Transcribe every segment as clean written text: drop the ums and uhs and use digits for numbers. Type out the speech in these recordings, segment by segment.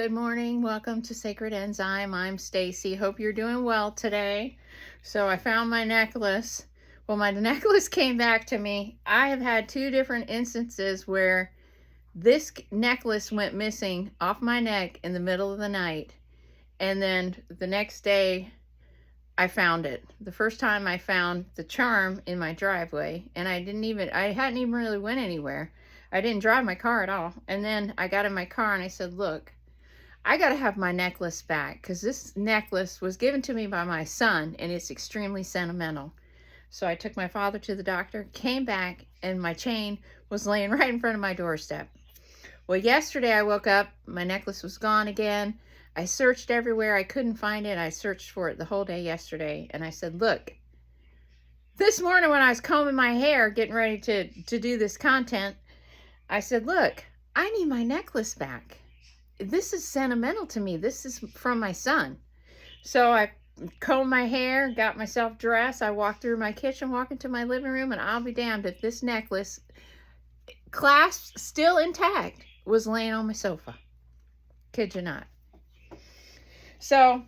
Good morning. Welcome to Sacred Enzyme. I'm Stacy. Hope you're doing well today. So I found my necklace. Well, my necklace came back to me. I have had two different instances where this necklace went missing off my neck in the middle of the night. And then the next day I found it. The first time I found the charm in my driveway, and I hadn't even really went anywhere. I didn't drive my car at all. And then I got in my car and I said, look, I got to have my necklace back because this necklace was given to me by my son and it's extremely sentimental. So I took my father to the doctor, came back, and my chain was laying right in front of my doorstep. Well, yesterday I woke up, my necklace was gone again. I searched everywhere. I couldn't find it. I searched for it the whole day yesterday. And I said, look, this morning when I was combing my hair, getting ready to do this content, I said, look, I need my necklace back. This is sentimental to me. This is from my son. So I combed my hair, got myself dressed. I walked through my kitchen, walked into my living room, and I'll be damned if this necklace, clasp still intact, was laying on my sofa. Kid you not. So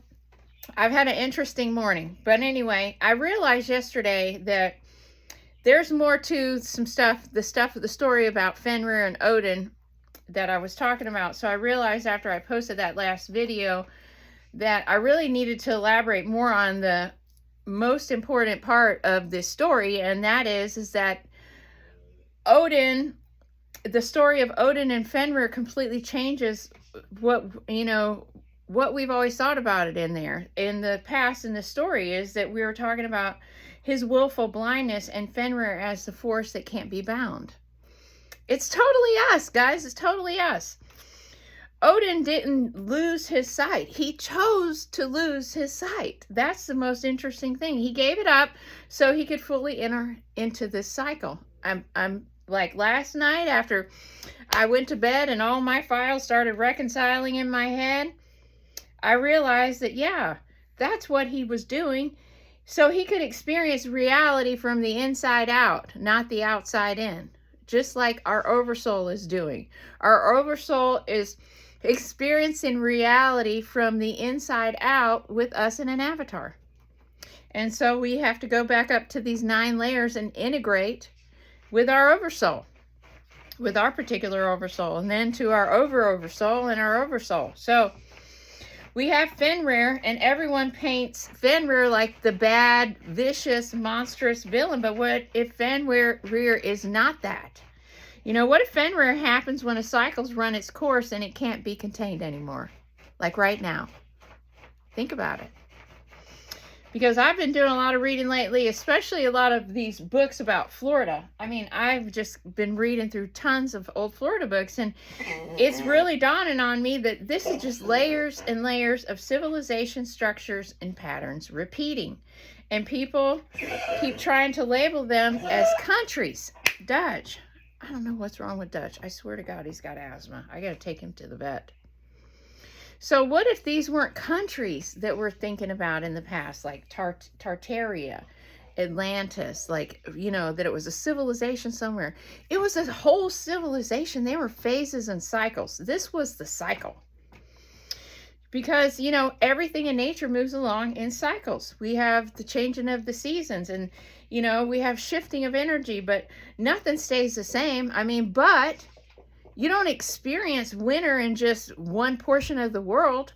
I've had an interesting morning. But anyway, I realized yesterday that there's more to the story about Fenrir and Odin that I was talking about. So I realized after I posted that last video that I really needed to elaborate more on the most important part of this story, and that is that Odin, the story of Odin and Fenrir completely changes what we've always thought about it in there. In the past, in the story, is that we were talking about his willful blindness and Fenrir as the force that can't be bound. It's totally us, guys. It's totally us. Odin didn't lose his sight. He chose to lose his sight. That's the most interesting thing. He gave it up so he could fully enter into this cycle. I'm like last night after I went to bed and all my files started reconciling in my head, I realized that, yeah, that's what he was doing. So he could experience reality from the inside out, not the outside in. Just like our oversoul is doing. Our oversoul is experiencing reality from the inside out with us in an avatar. And so we have to go back up to these 9 layers and integrate with our oversoul, with our particular oversoul, and then to our oversoul and our oversoul. So we have Fenrir, and everyone paints Fenrir like the bad, vicious, monstrous villain. But what if Fenrir is not that? What if Fenrir happens when a cycle's run its course and it can't be contained anymore? Like right now. Think about it. Because I've been doing a lot of reading lately, especially a lot of these books about Florida. I mean, I've just been reading through tons of old Florida books, and it's really dawning on me that this is just layers and layers of civilization structures and patterns repeating. And people keep trying to label them as countries. Dutch. I don't know what's wrong with Dutch. I swear to God, he's got asthma. I got to take him to the vet. So what if these weren't countries that we're thinking about in the past, like Tartaria, Atlantis, that it was a civilization somewhere. It was a whole civilization. They were phases and cycles. This was the cycle. Because, everything in nature moves along in cycles. We have the changing of the seasons and, we have shifting of energy, but nothing stays the same. But you don't experience winter in just one portion of the world.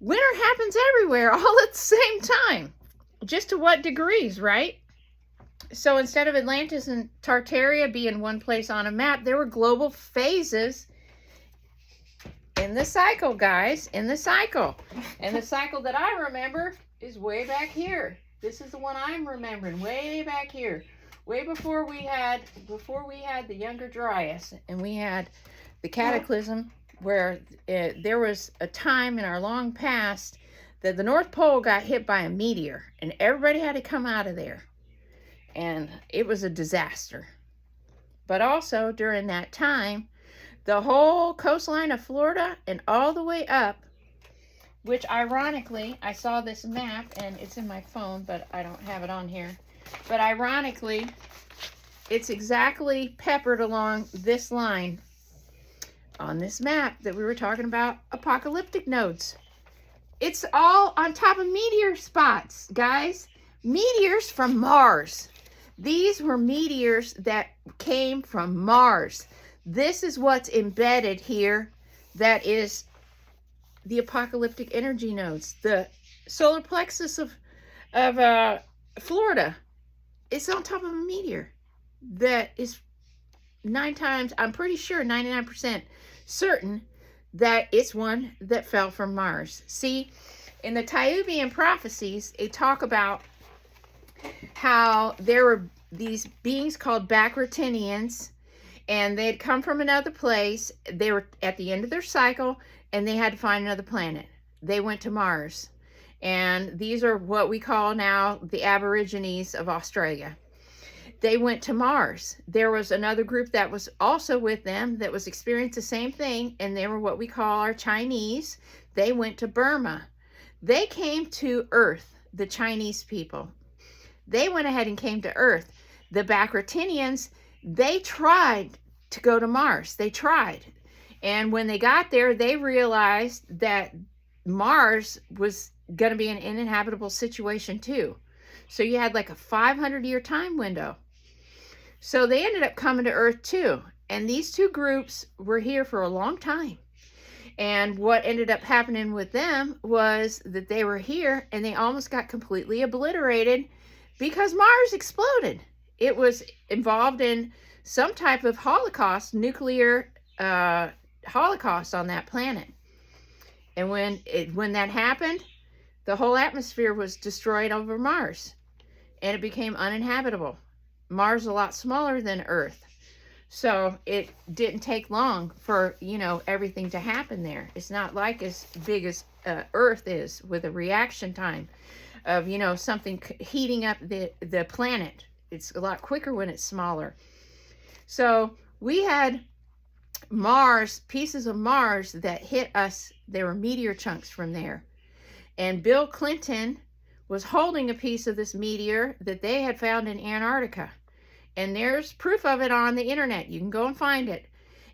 Winter happens everywhere all at the same time. Just to what degrees, right? So instead of Atlantis and Tartaria being one place on a map, there were global phases in the cycle, guys, in the cycle. And the cycle that I remember is way back here. This is the one I'm remembering, way back here. Way before we had the Younger Dryas, and we had the cataclysm where there was a time in our long past that the North Pole got hit by a meteor, and everybody had to come out of there. And it was a disaster. But also during that time, the whole coastline of Florida and all the way up, which ironically, I saw this map, and it's in my phone, but I don't have it on here. But ironically, it's exactly peppered along this line on this map that we were talking about, apocalyptic nodes. It's all on top of meteor spots, guys. Meteors from Mars. These were meteors that came from Mars. This is what's embedded here. That is the apocalyptic energy nodes. The solar plexus of Florida is on top of a meteor that is 9 times, I'm pretty sure 99% certain that it's one that fell from Mars. See, in the Tyubian prophecies, they talk about how there were these beings called Bacratinians, and they had come from another place. They were at the end of their cycle, and they had to find another planet. They went to Mars. And these are what we call now the Aborigines of Australia. They went to Mars. There was another group that was also with them that was experiencing the same thing, and they were what we call our Chinese. They went to Burma. They came to Earth, the Chinese people. They went ahead and came to Earth. The Bacratinians, they tried to go to Mars. They tried. And when they got there, they realized that Mars was going to be an uninhabitable situation too. So you had like a 500-year time window. So they ended up coming to Earth too. And these two groups were here for a long time. And what ended up happening with them was that they were here and they almost got completely obliterated because Mars exploded. It was involved in some type of holocaust, nuclear holocaust on that planet. And when that happened, the whole atmosphere was destroyed over Mars and it became uninhabitable. Mars is a lot smaller than Earth. So it didn't take long for, everything to happen there. It's not like as big as Earth is with a reaction time of, something heating up the planet. It's a lot quicker when it's smaller. So we had Mars, pieces of Mars that hit us. There were meteor chunks from there. And Bill Clinton was holding a piece of this meteor that they had found in Antarctica. And there's proof of it on the internet. You can go and find it.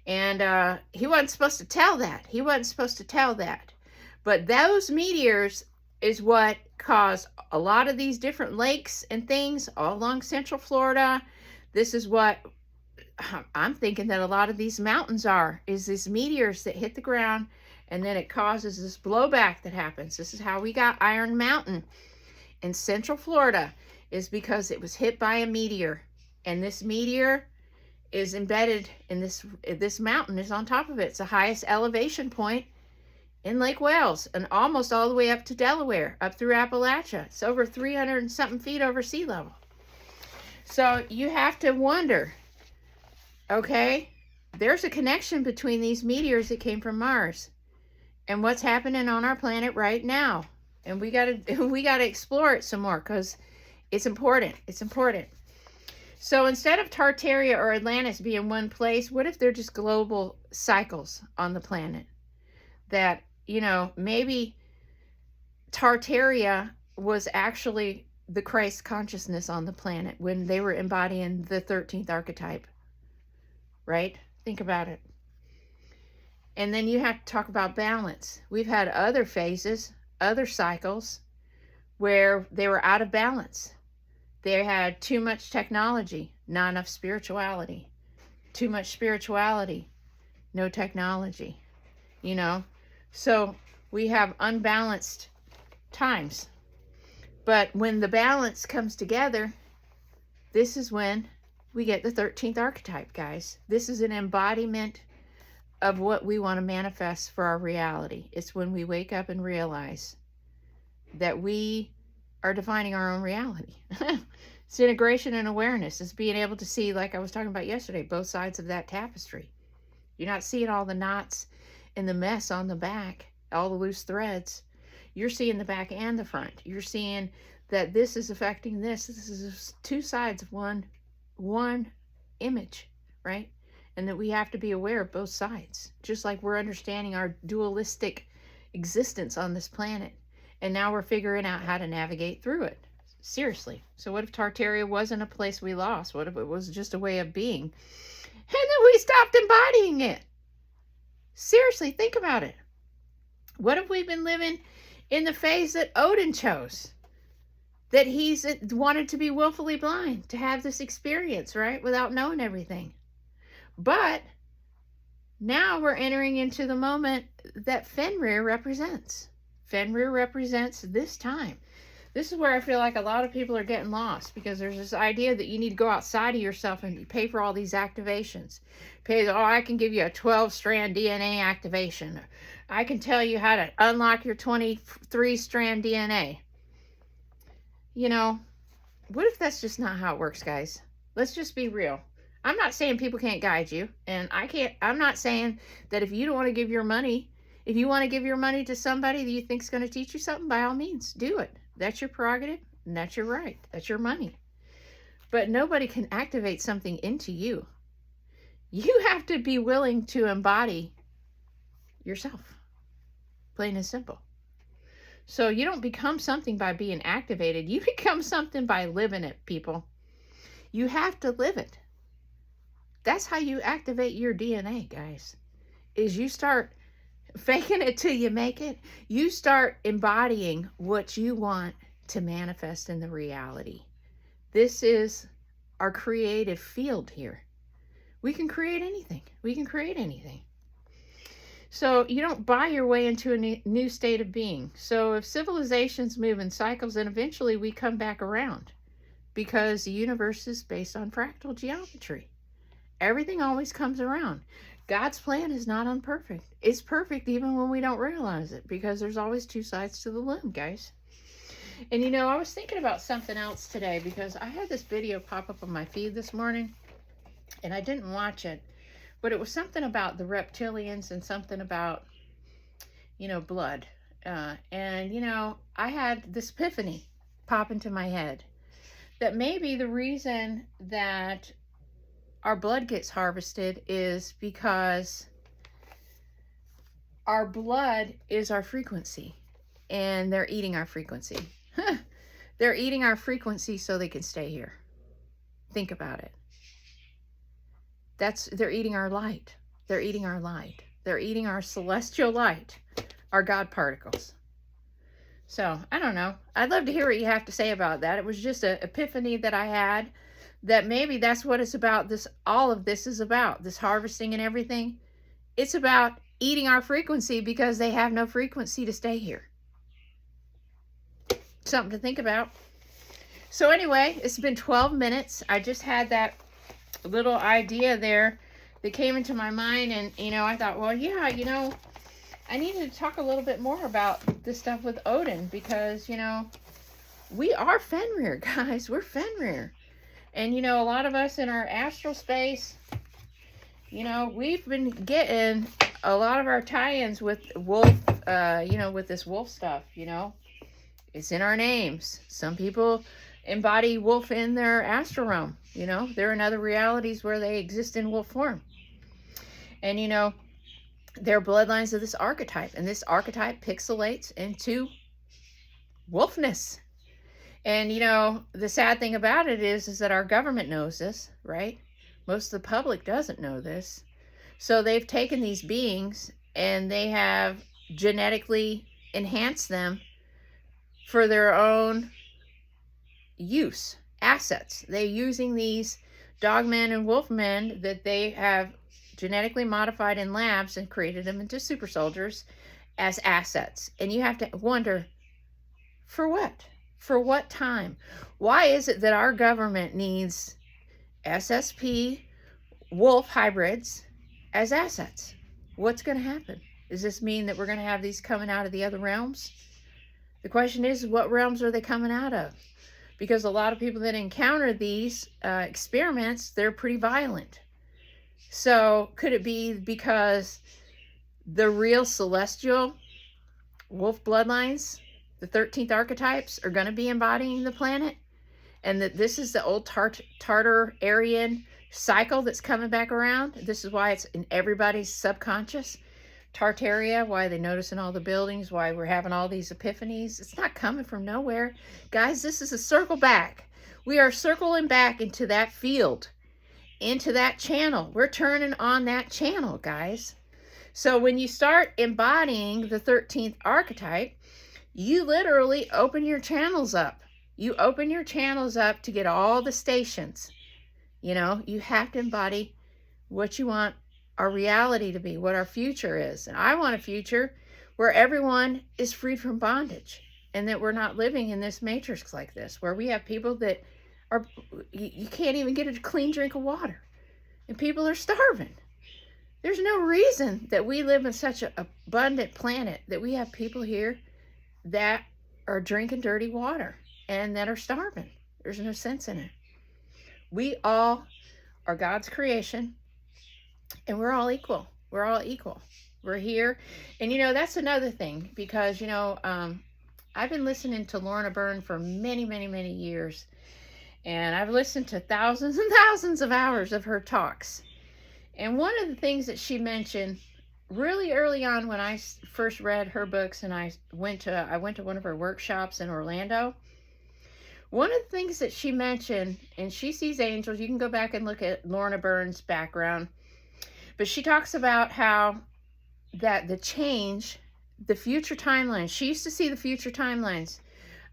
And he wasn't supposed to tell that. He wasn't supposed to tell that. But those meteors is what caused a lot of these different lakes and things all along Central Florida. This is what I'm thinking that a lot of these mountains is these meteors that hit the ground, and then it causes this blowback that happens. This is how we got Iron Mountain in Central Florida, is because it was hit by a meteor. And this meteor is embedded in this mountain is on top of it. It's the highest elevation point in Lake Wales and almost all the way up to Delaware, up through Appalachia. It's over 300 and something feet over sea level. So you have to wonder, okay, there's a connection between these meteors that came from Mars and what's happening on our planet right now. And we gotta explore it some more because it's important. It's important. So instead of Tartaria or Atlantis being one place, what if they're just global cycles on the planet? That, maybe Tartaria was actually the Christ consciousness on the planet when they were embodying the 13th archetype. Right? Think about it. And then you have to talk about balance. We've had other phases, other cycles, where they were out of balance. They had too much technology, not enough spirituality. Too much spirituality, no technology. So we have unbalanced times. But when the balance comes together, this is when we get the 13th archetype, guys. This is an embodiment of what we want to manifest for our reality. It's when we wake up and realize that we are defining our own reality. It's integration and awareness. It's being able to see, like I was talking about yesterday, both sides of that tapestry. You're not seeing all the knots and the mess on the back, all the loose threads. You're seeing the back and the front. You're seeing that this is affecting this. This is two sides of one image, right? And that we have to be aware of both sides, just like we're understanding our dualistic existence on this planet. And now we're figuring out how to navigate through it. Seriously. So what if Tartaria wasn't a place we lost? What if it was just a way of being? And then we stopped embodying it. Seriously, think about it. What if we've been living in the phase that Odin chose? That he's wanted to be willfully blind, to have this experience, right? Without knowing everything. But now we're entering into the moment that Fenrir represents. Fenrir represents this time. This is where I feel like a lot of people are getting lost, because there's this idea that you need to go outside of yourself and pay for all these activations. I can give you a 12-strand DNA activation. I can tell you how to unlock your 23-strand DNA. You know, what if that's just not how it works, guys? Let's just be real. I'm not saying people can't guide you, and I'm not saying that if you don't want to give your money, if you want to give your money to somebody that you think is going to teach you something, by all means, do it. That's your prerogative, and that's your right. That's your money. But nobody can activate something into you. You have to be willing to embody yourself. Plain and simple. So you don't become something by being activated. You become something by living it, people. You have to live it. That's how you activate your DNA, guys. Is you start faking it till you make it. You start embodying what you want to manifest in the reality. This is our creative field here. We can create anything. We can create anything. So you don't buy your way into a new state of being. So if civilizations move in cycles, then eventually we come back around, because the universe is based on fractal geometry. Everything always comes around. God's plan is not imperfect. It's perfect even when we don't realize it, because there's always two sides to the loom, guys. And you know, I was thinking about something else today, because I had this video pop up on my feed this morning, and I didn't watch it, but it was something about the reptilians and something about, you know, blood. And, you know, I had this epiphany pop into my head that maybe the reason that our blood gets harvested is because our blood is our frequency, and they're eating our frequency. They're eating our frequency so they can stay here. Think about it. They're eating our light. They're eating our light. They're eating our celestial light, our God particles. So, I don't know. I'd love to hear what you have to say about that. It was just an epiphany that I had, that maybe that's what it's about. All of this is about, this harvesting and everything. It's about eating our frequency because they have no frequency to stay here. Something to think about. So anyway, it's been 12 minutes. I just had that little idea there that came into my mind, and you know, I thought, well, yeah, you know, I needed to talk a little bit more about this stuff with Odin, because, you know, we are Fenrir, guys. We're Fenrir. And, you know, a lot of us in our astral space, you know, we've been getting a lot of our tie-ins with wolf, you know, with this wolf stuff, you know. It's in our names. Some people embody wolf in their astral realm, you know. They're in other realities where they exist in wolf form. And, you know, they're bloodlines of this archetype. And this archetype pixelates into wolfness. And, you know, the sad thing about it is that our government knows this, right? Most of the public doesn't know this. So they've taken these beings and they have genetically enhanced them for their own use, assets. They're using these dogmen and wolfmen that they have genetically modified in labs and created them into super soldiers as assets. And you have to wonder, for what? For what time? Why is it that our government needs SSP wolf hybrids as assets? What's going to happen? Does this mean that we're going to have these coming out of the other realms? The question is, what realms are they coming out of? Because a lot of people that encounter these experiments, they're pretty violent. So could it be because the real celestial wolf bloodlines, the 13th archetypes, are going to be embodying the planet? And that this is the old Tartarian cycle that's coming back around? This is why it's in everybody's subconscious. Tartaria, why they notice in all the buildings, why we're having all these epiphanies. It's not coming from nowhere. Guys, this is a circle back. We are circling back into that field, into that channel. We're turning on that channel, guys. So when you start embodying the 13th archetype, you literally open your channels up. You open your channels up to get all the stations. You know, you have to embody what you want our reality to be, what our future is. And I want a future where everyone is free from bondage, and that we're not living in this matrix like this, where we have people that are, you can't even get a clean drink of water, and people are starving. There's no reason that we live in such an abundant planet that we have people here that are drinking dirty water and that are starving. There's no sense in it. We all are God's creation, and we're all equal. We're all equal. We're here. And, you know, that's another thing, because, you know, I've been listening to Lorna Byrne for many, many, many years. And I've listened to thousands and thousands of hours of her talks. And one of the things that she mentioned really early on when I first read her books, and I went to one of her workshops in Orlando. One of the things that she mentioned, and she sees angels, you can go back and look at Lorna Byrne's background, but she talks about how that the change, the future timelines, she used to see the future timelines.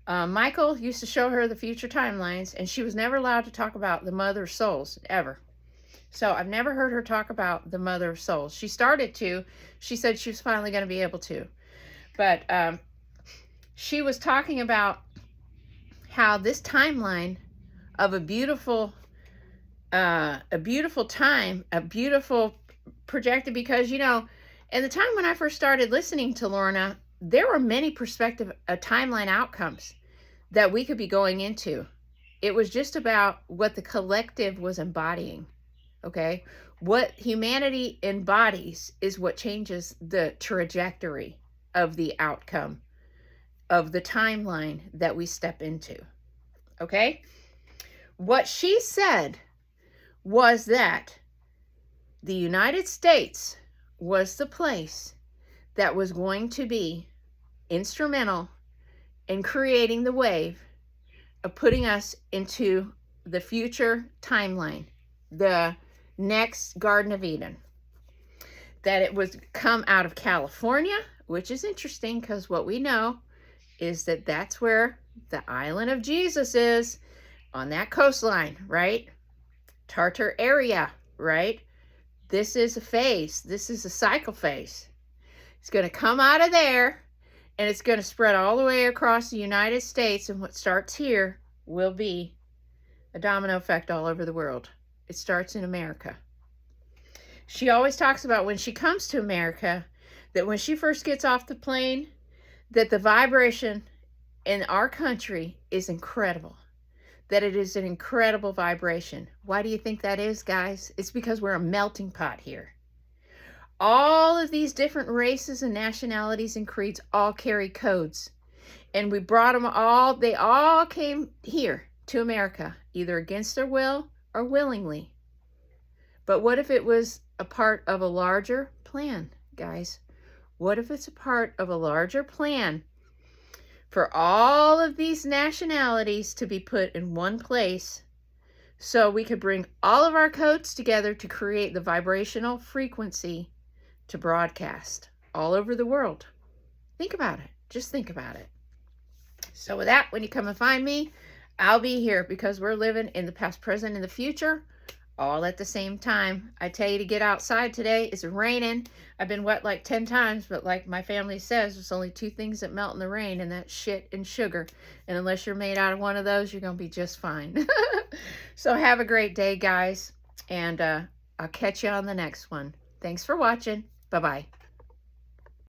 Michael used to show her the future timelines, and she was never allowed to talk about the mother of souls, ever. So I've never heard her talk about the mother of souls. She started to. She said she was finally going to be able to. But she was talking about how this timeline of a beautiful time, a beautiful projected, because, you know, in the time when I first started listening to Lorna, there were many perspective timeline outcomes that we could be going into. It was just about what the collective was embodying. Okay, what humanity embodies is what changes the trajectory of the outcome of the timeline that we step into. Okay, what she said was that the United States was the place that was going to be instrumental in creating the wave of putting us into the future timeline, the next Garden of Eden. That it was come out of California, which is interesting because what we know is that that's where the island of Jesus is, on that coastline, right? Tartaria, right? This is a phase. This is a cycle phase. It's going to come out of there, and it's going to spread all the way across the United States, and what starts here will be a domino effect all over the world. It starts in America. She always talks about when she comes to America, that when she first gets off the plane, that the vibration in our country is incredible. That it is an incredible vibration. Why do you think that is, guys? It's because we're a melting pot here. All of these different races and nationalities and creeds all carry codes. And we brought them all, they all came here to America, either against their will or willingly. But what if it was a part of a larger plan, guys? What if it's a part of a larger plan for all of these nationalities to be put in one place, so we could bring all of our codes together to create the vibrational frequency to broadcast all over the world? Think about it. Just think about it. So with that, when you come and find me, I'll be here, because we're living in the past, present, and the future all at the same time. I tell you to get outside today. It's raining. I've been wet like 10 times, but like my family says, there's only 2 things that melt in the rain, and that's shit and sugar. And unless you're made out of one of those, you're going to be just fine. So have a great day, guys. And I'll catch you on the next one. Thanks for watching. Bye-bye.